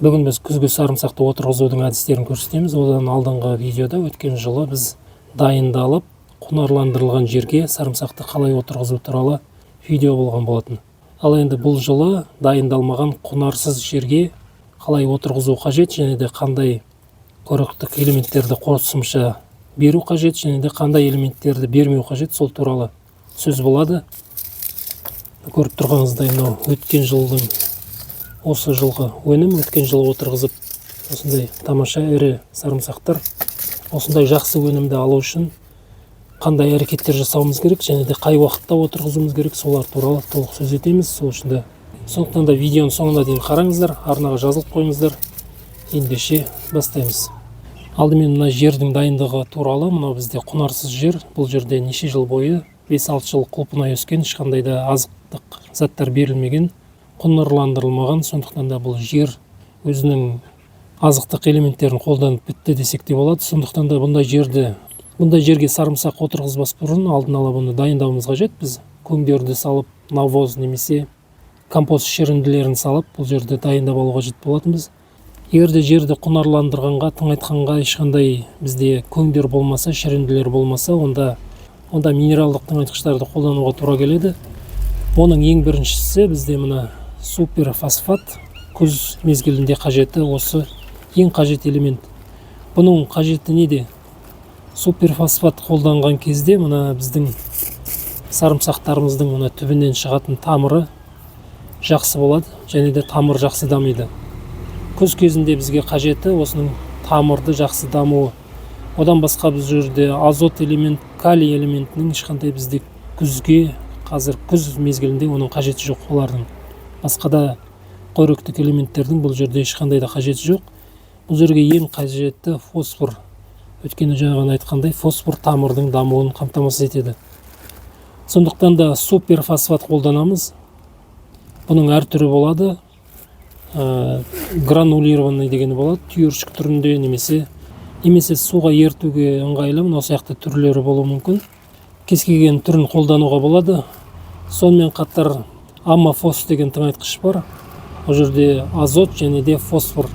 Бүгін біз күзгі сарымсақты отырғызудың әдістерін көрсетеміз. Одан алдыңғы видеода өткен жылы біз дайындалып, құнарландырылған жерге сарымсақты қалай отырғызу туралы видео болған болатын. Ал енді бұл жылы дайындалмаған құнарсыз жерге қалай отырғызу қажет, және де қандай қоректік элементтерді қосымша беру қажет, және де қандай элементтерді бермеу қажет, сол туралы сөз болады. Көріп тұрғаныңыздай, мынау өткен жылдың осы жылғы өнім, өткен жылы отырғызып, осындай тамаша ірі сарымсақтар. Осындай жақсы өнімді алу үшін қандай әрекеттер жасауымыз керек, және де қай уақытта отырғызуымыз керек, солар туралы толық сөз етеміз. Сол үшін сондықтан да видеоның соңына дейін қараңыздар, арнаға жазылып қойыңыздар. Ендеше бастаймыз. Алдымен мына жердің дайындығы туралы. Мынау бізде құнарсыз жер. Бұл жерде неше жыл бойы 5-6 жыл құлпынай өскен, ешқандай да азықтық заттар берілмеген, құнарландырылмаған. Сондықтан да бұл жер өзінің азықтық элементтерін қолданып бітті десек те болады. Сондықтан да бұндай жерге сарымсақ отырғызбас бұрын алдын ала бұны дайындауымыз қажет. Біз көңдерді салып, навоз немесе компост шірінділерін салып, бұл жерді дайындап алуға қажет болатынбыз. Егер де жерді құнарландырғанға, тыңайтқанға ешқандай бізде көңдер болмаса, шірінділер болмаса, онда минералдық тыңайтқыштарды қолдануға тура келеді. Оның ең біріншісі бізде мына суперфосфат, күз мезгілінде қажеті, осы ең қажет элемент. Бұның қажеті неде? Суперфосфат қолданған кезде мына біздің сарымсақтарымыздың мына түбінен шығатын тамыры жақсы болады, және де тамыр жақсы дамиды. Күз кезінде бізге қажеті осының тамырды жақсы дамуы. Одан басқа біз жерде азот элемент, калий элементінің ешқандай бізде күзге, қазір күз мезгілінде оның қажеті жоқ. Олардың басқа да қоректік элементтердің бұл жерде ешқандай да қажеті жоқ. Бұл жерге ең қажетті фосфор. Өткені жаңағы айтқандай, фосфор тамырдың дамуын қамтамасыз етеді. Сондықтан да суперфосфат қолданамыз. Бұның әр түрі болады. Гранулированный дегені болады, түйіршік түрінде, немесе суға ертуге ыңғайлы, мына сияқты түрлері болуы мүмкін. Кез келген түрін қолдануға болады. Сонымен қатар аммофос деген тыңайтқыш бар. Ол жерде азот және де фосфор.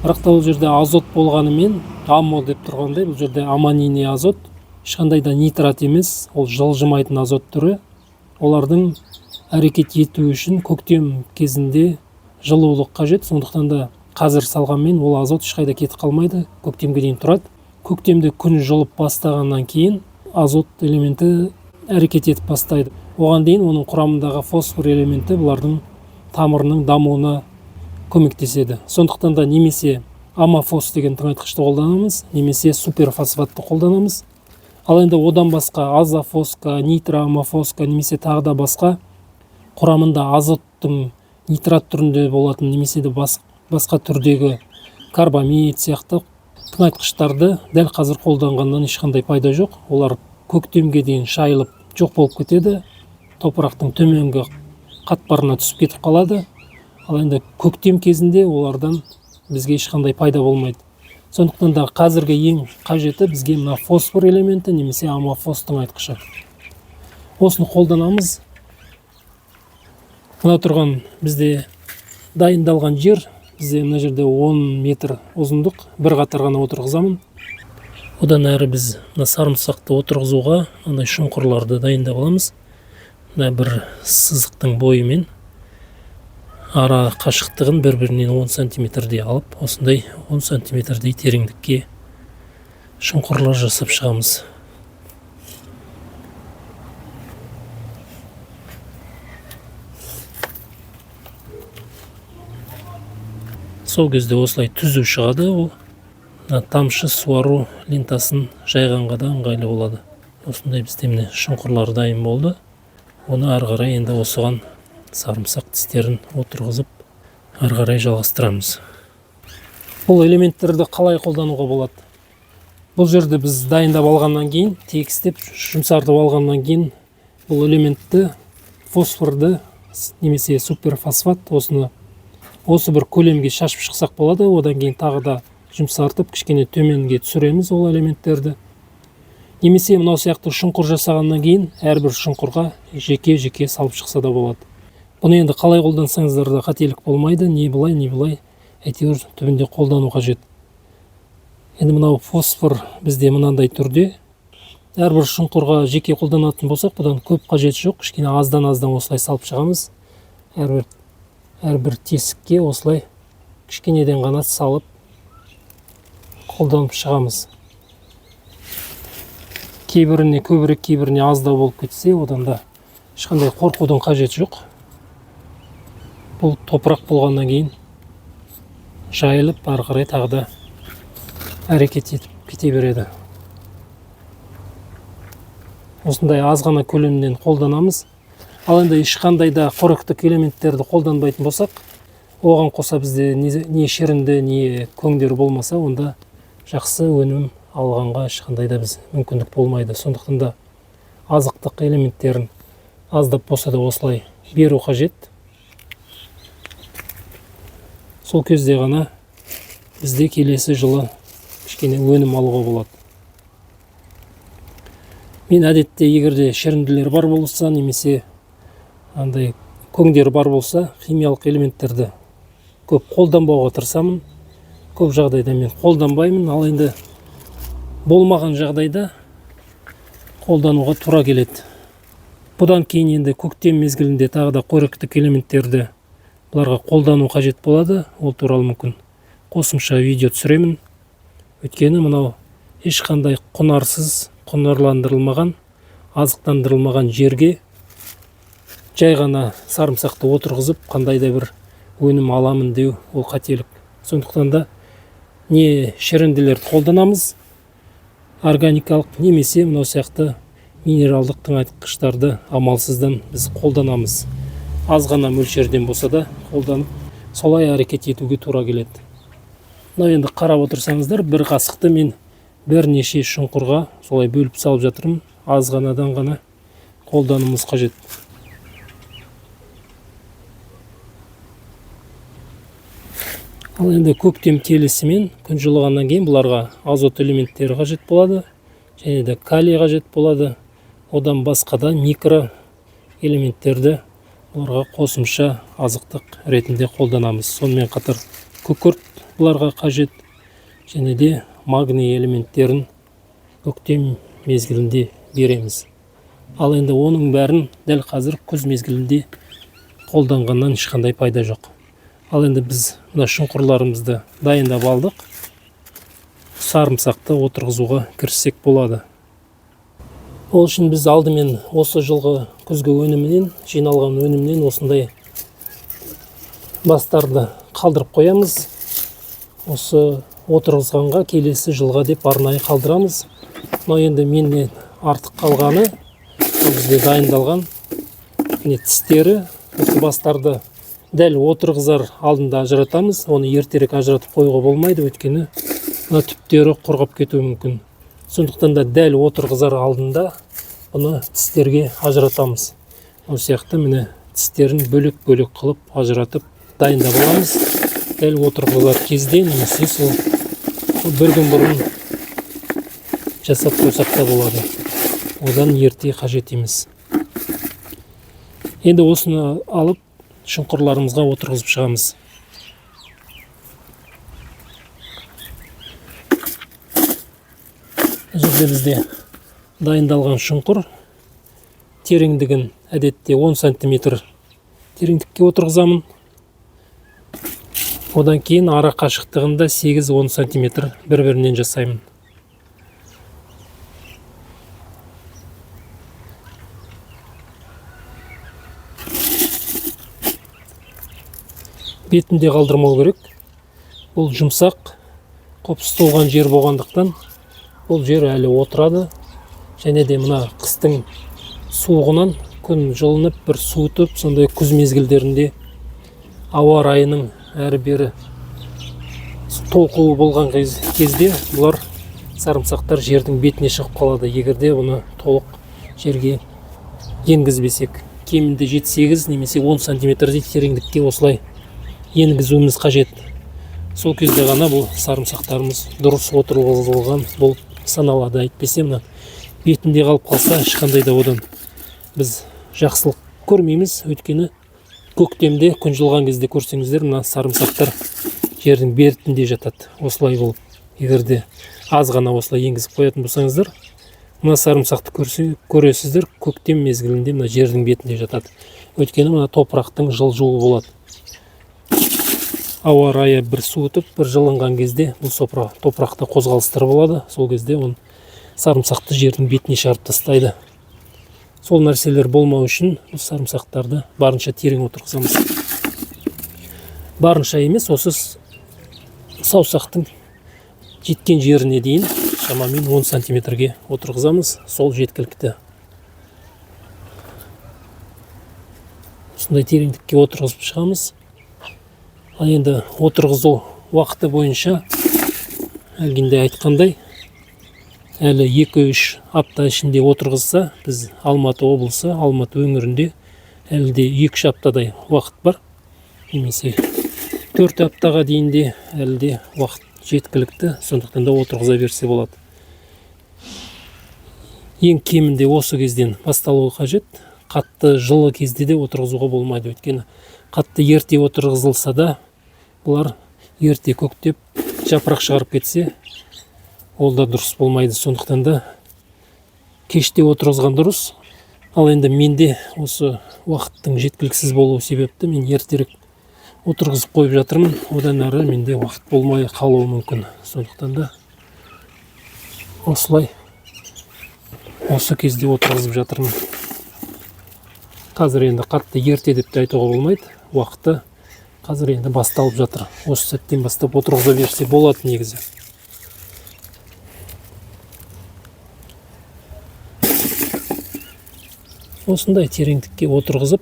Бірақ та ол жерде азот болғанымен, аммо деп тұрғандай, бұл жерде аммонийный азот, ешқандай да нитрат емес, ол жылжымайтын азот түрі. Олардың әрекет ету үшін көктем кезінде жылулық қажет. Сондықтан да қазір салғанмен ол азот ешқайда кетіп қалмайды, көктемге дейін тұрады. Көктемде күн жылып бастағаннан кейін азот элементі әрекет етіп бастайды. Оған дейін оның құрамындағы фосфор элементі бұлардың тамырының дамуына көмектеседі. Сондықтан да немесе аммофос деген тыңайтқышты қолданамыз, немесе суперфосфатты қолданамыз. Ал енді одан басқа азофоска, нитроаммофоска, немесе тағы да басқа құрамында азоттың нитрат түрінде болатын, немесе де басқа түрдегі карбамид сияқты тыңайтқыштарды дәл қазір қолданғаннан ешқандай пайда жоқ. Олар көктемге дейін шайылып жоқ болып кетеді, топырақтың төменгі қатпарына түсіп кетіп қалады. Ал енді көктем кезінде олардан бізге ешқандай пайда болмайды. Сондықтан да қазіргі ең қажеті бізге мына фосфор элементі немесе аммофос тыңайтқышы. Осыны қолданамыз. Мына тұрған бізде дайындалған жер, бізде мына жерде 10 метр ұзындық, бір қатар ғана отырғызамын. Одан әрі біз мына сарымсақты отырғызуға мындай шұңқырларды дайындап аламыз. Мына бір сызықтың бойымен ара қашықтығын бір-бірінен 10 сантиметрдей алып, осындай 10 сантиметрдей тереңдікке шұңқырлар жасап шығамыз. Сол кезде осылай түзу шығады, ол тамшы суару лентасын жайғанға да ыңғайлы болады. Осындай бізде міне шұңқырлар дайын болды. Оны ары қарай енді осыған сарымсақ тістерін отырғызып, ары қарай жалғастырамыз. Бұл элементтерді қалай қолдануға болады? Бұл жерде біз дайындап алғаннан кейін, тегістеп жұмсартып алғаннан кейін, бұл элементті, фосфорды немесе суперфосфат осы бір көлемге шашып шықсақ болады. Одан кейін тағы да жұмсартып, кішкене төменге түсіреміз ол элементтерді. Немесе мынау сияқты шұңқыр жасағаннан кейін әрбір шұңқырға жеке-жеке салып шықса да болады. Бұны енді қалай қолдансаңыздар да қателік болмайды, не былай, не былай. әйтеуір түбінде қолдану қажет. Енді мынау фосфор бізде мынандай түрде. Әрбір шұңқырға жеке қолданатын болсақ, бұдан көп қажет жоқ. Кішкене аздан осылай салып шығамыз. Әрбір тесікке осылай кішкенеден ғана салып қолданып шығамыз. Кейбіріне көбірек, кейбіріне аздау болып кетсе, одан да ешқандай қорқудың қажеті жоқ. Бұл топырақ болғаннан кейін жайылып, ары қарай тағы да әрекет етіп кете береді. Осындай аз ғана көлемнен қолданамыз. Ал енді ешқандай да қоректік элементтерді қолданбайтын болсақ, оған қоса бізде не шірінді, не көңдер болмаса, онда жақсы өнім алғанға ешқандай да біз мүмкіндік болмайды. Сондықтан да азықтық элементтерін аздап болса да осылай беру қажет. Сол кезде ғана бізде келесі жылы кішкене өнім алуға болады. Мен әдетте егерде шірінділер бар болса, немесе андай көңдер бар болса, химиялық элементтерді көп қолданбауға тырысамын. Көп жағдайда мен қолданбаймын, ал енді болмаған жағдайда қолдануға тура келеді. Бұдан кейін енді көктем мезгілінде тағы да қоректік элементтерді бұларға қолдану қажет болады. Ол туралы мүмкін қосымша видео түсіремін. Өйткені мынау ешқандай құнарсыз, құнарландырылмаған, азықтандырылмаған жерге жай ғана сарымсақты отырғызып, қандай да бір өнім аламын деу, ол қателік. Сондықтан да не шірінділерді қолданамыз, органикалық, немесе мынау сияқты минералдық тыңайтқыштарды амалсыздан біз қолданамыз. Аз ғана мөлшерден болса да қолданып, солай әрекет етуге тура келеді. Мынау енді қарап отырсаңыздар, бір қасықты мен бірнеше шұңқырға солай бөліп салып жатырмын. Аз ғанадан ғана қолдануымыз қажет. Ал енді көктем келісімен, күн жылығаннан кейін бұларға азот элементтері қажет болады, және де калий қажет болады. Одан басқа да микро элементтерді бұларға қосымша азықтық ретінде қолданамыз. Сонымен қатар күкірт бұларға қажет, және де магний элементтерін көктем мезгілінде береміз. Ал енді оның бәрін дәл қазір күз мезгілінде қолданғаннан ешқандай пайда жоқ. Ал енді біз мына шұңқырларымызды дайындап алдық. Сарымсақты отырғызуға кіріссек болады. Ол үшін біз алдымен осы жылғы күзгі өнімінен, жиналған өнімнен осындай бастарды қалдырып қоямыз. Осы отырғызғанға келесі жылға деп арнайы қалдырамыз. Но енді менен артық қалғаны, бізде дайындалған тістері. Осы бастарды дәл отырғызар алдында ажыратамыз. Оны ертерек ажыратып қоюға болмайды, өйткені түптері құрғап кетуі мүмкін. Сондықтан да дәл отырғызар алдында бұны тістерге ажыратамыз. Осы сияқты міне тістерін бөлек-бөлек қылып ажыратып дайындап аламыз. Дәл отырғызар кезде, немесе сол бір күн бұрын жасап қойсақ та болады. Одан ерте қажет емес. Енді осыны алып шұңқырларымызға отырғызып шығамыз. Жерде бізде дайындалған шұңқыр, тереңдігін әдетте 10 см тереңдікке отырғызамын. Одан кейін ара қашықтығында 8-10 см бір-бірінен жасаймын. Бетінде қалдырмау керек. Бұл жұмсақ, қопсы толған жер болғандықтан бұл жер әлі отырады. Және де мына қыстың суығынан күн жылынып, бір суытып, сондай күз мезгілдерінде ауа райының әрі-бері толқуы болған кезде бұлар сарымсақтар жердің бетіне шығып қалады. Егерде бұны толық жерге енгізбесек, кемінде 7-8 немесе 10 см тереңдікке осылай енгізуіміз қажет. Сол кезде ғана бұл сарымсақтарымыз дұрыс отырғызылған болып саналады. Әйтпесе мына бетінде қалып қалса, ешқандай да одан біз жақсылық көрмейміз. Өйткені көктемде күн жылған кезде көрсеңіздер, мына сарымсақтар жердің бертінде жатады. Осылай болып, егерде аз ғана осылай енгізіп қоятын болсаңыздар, мына сарымсақты көресіздер, көктем мезгілінде мына жердің бетінде жатады. Өйткені мына топырақтың жылжуы болады. Ауа райы бір суытып, бір жылынған кезде бұл топырақта қозғалыстар болады. Сол кезде он сарымсақты жердің бетіне шығарып тастайды. Сол нәрселер болмау үшін бұл сарымсақтарды барынша терең отырғызамыз. Барынша емес, осы саусақтың жеткен жеріне дейін шамамен 10 сантиметрге отырғызамыз. Сол жеткілікті. Осындай тереңдікке отырғызып шығамыз. Ал енді отырғызу уақыты бойынша әлгінде айтқандай, әлі 2-3 апта ішінде отырғызса, біз Алматы облысы, Алматы өңірінде әлде 2-3 аптадай уақыт бар. Немесе 4 аптаға дейінде әлде уақыт жеткілікті, сондықтан да отырғыза берсе болады. Ең кемінде осы кезден басталуы қажет. Қатты жылы кезде де отырғызуға болмайды. Өйткені қатты ерте отырғызылса да, бұлар ерте көктеп, жапырақ шығарып кетсе, ол да дұрыс болмайды. Сондықтан да кеште отырғызған дұрыс. Ал енді менде осы уақыттың жеткіліксіз болуы себепті мен ертерек отырғызып қойып жатырмын. Одан әрі менде уақыт болмай қалуы мүмкін. Сондықтан да осылай осы кезде отырғызып жатырмын. Қазір енді қатты ерте деп те айтуға болмайды. Уақыты қазір енді басталып жатыр. Осы сәттен бастап отырғыза берсе болады негізі. Осындай тереңдікке отырғызып,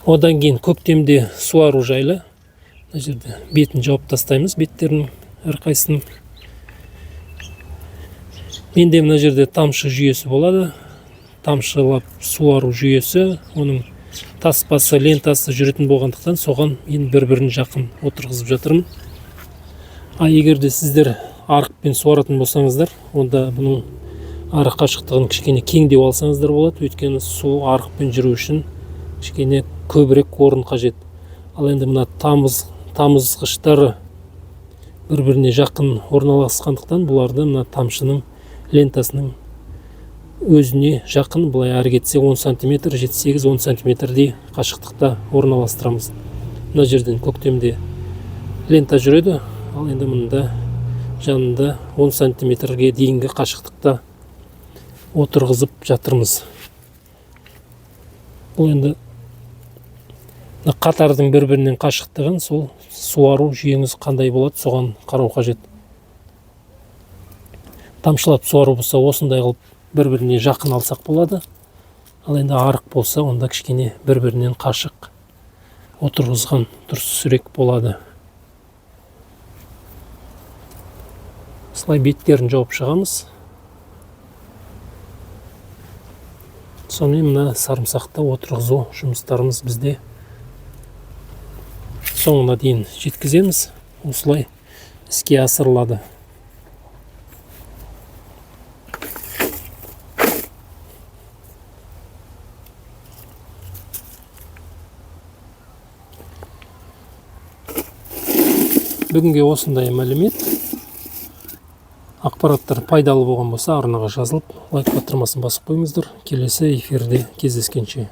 одан кейін көктемде суару жайлы. Мына жерде бетін жауып тастаймыз, беттерінің әрқайсының. Менде мына жерде тамшы жүйесі болады. Тамшылап суару жүйесі, оның таспасы, лентасы жүретін болғандықтан соған мен бір-бірін жақын отырғызып жатырмын. А егерде сіздер арықпен суаратын болсаңыздар, онда бұның арық қашықтығын кішкене кеңдеп алсаңыздар болады. Өйткені су арықпен жүру үшін кішкене көбірек орын қажет. Ал енді мына тамызғыштары бір-біріне жақын орналасқандықтан бұларды мына тамшының лентасының өзіне жақын, былай әрі кетсе 10 сантиметр, 7-8-10 сантиметрдей қашықтықта орналастырамыз. Мына жерден көктемде лента жүреді, ал енді мұнда жанында 10 сантиметрге дейінгі қашықтықта отырғызып жатырмыз. Бұл енді қатардың бір-бірінен қашықтығын, сол суару жүйеңіз қандай болады, соған қарау қажет. Тамшылап суару болса, осындай қылып бір-біріне жақын алсақ болады. Ал енді арық болса, онда кішкене бір-бірінен қашық отырғызған дұрысырек болады. Осылай беттерін жауып шығамыз. Сонымен мына сарымсақты отырғызу жұмыстарымыз бізде соңына дейін жеткіземіз. Осылай іске асырылады. Бүгінге осындай мәлімет. Ақпараттар пайдалы болған болса, арнаға жазылып, лайк батырмасын басып қойыңыздар. Келесі эфирде кездескенше.